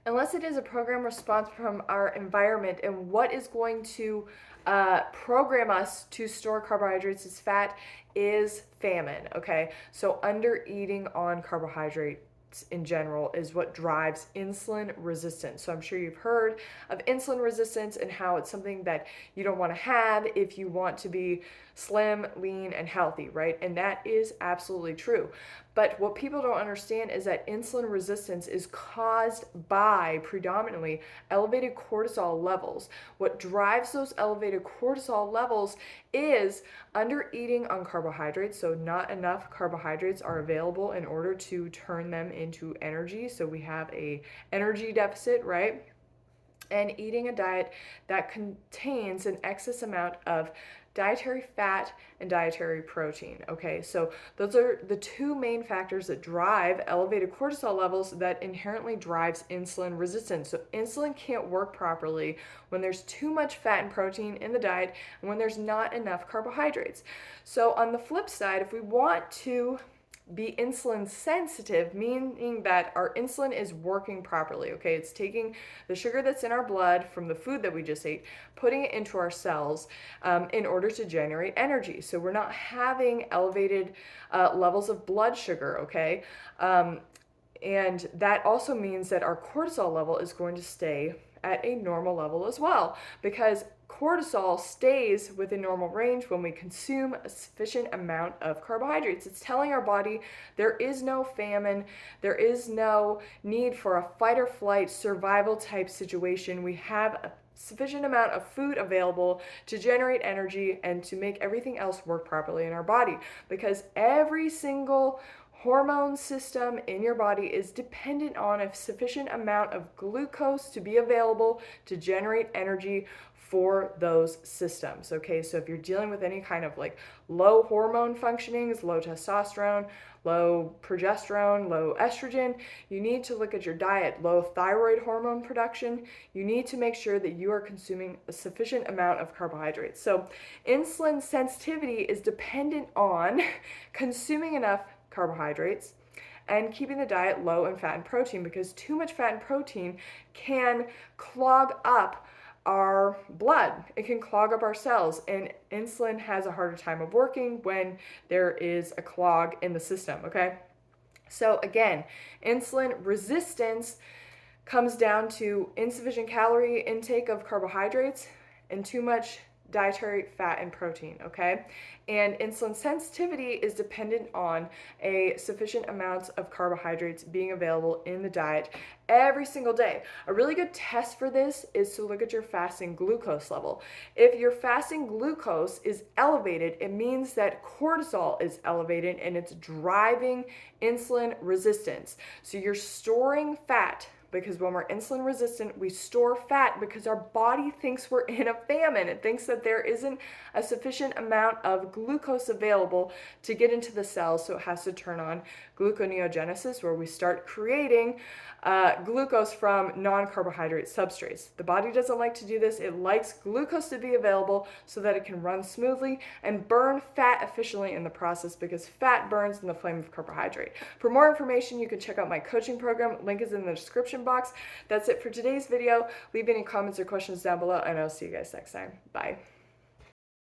unless it is a program response from our environment. And what is going to program us to store carbohydrates as fat is famine, okay? So under eating on carbohydrate in general is what drives insulin resistance. So I'm sure you've heard of insulin resistance and how it's something that you don't want to have if you want to be slim, lean, and healthy, right? And that is absolutely true. But what people don't understand is that insulin resistance is caused by predominantly elevated cortisol levels. What drives those elevated cortisol levels is under eating on carbohydrates. So not enough carbohydrates are available in order to turn them into energy. So we have a energy deficit, right? And eating a diet that contains an excess amount of dietary fat and dietary protein. Okay, so those are the two main factors that drive elevated cortisol levels that inherently drives insulin resistance. So insulin can't work properly when there's too much fat and protein in the diet and when there's not enough carbohydrates. So on the flip side, if we want to be insulin sensitive, meaning that our insulin is working properly, okay? It's taking the sugar that's in our blood from the food that we just ate, putting it into our cells in order to generate energy. So we're not having elevated levels of blood sugar, okay? And that also means that our cortisol level is going to stay at a normal level as well, because cortisol stays within normal range when we consume a sufficient amount of carbohydrates. It's telling our body there is no famine, there is no need for a fight or flight survival type situation. We have a sufficient amount of food available to generate energy and to make everything else work properly in our body, because every single hormone system in your body is dependent on a sufficient amount of glucose to be available to generate energy for those systems. Okay, so if you're dealing with any kind of like low hormone functionings, low testosterone, low progesterone, low estrogen, you need to look at your diet. Low thyroid hormone production, you need to make sure that you are consuming a sufficient amount of carbohydrates. So insulin sensitivity is dependent on consuming enough carbohydrates and keeping the diet low in fat and protein, because too much fat and protein can clog up our blood. It can clog up our cells, and insulin has a harder time of working when there is a clog in the system, okay? So again, insulin resistance comes down to insufficient calorie intake of carbohydrates and too much dietary fat and protein, okay? And insulin sensitivity is dependent on a sufficient amount of carbohydrates being available in the diet every single day. A really good test for this is to look at your fasting glucose level. If your fasting glucose is elevated, it means that cortisol is elevated and it's driving insulin resistance. So you're storing fat, because when we're insulin resistant, we store fat because our body thinks we're in a famine. It thinks that there isn't a sufficient amount of glucose available to get into the cells, so it has to turn on gluconeogenesis, where we start creating glucose from non-carbohydrate substrates. The body doesn't like to do this. It likes glucose to be available so that it can run smoothly and burn fat efficiently in the process, because fat burns in the flame of carbohydrate. For more information, you can check out my coaching program. Link is in the description box. That's it for today's video. Leave any comments or questions down below, and I'll see you guys next time. Bye.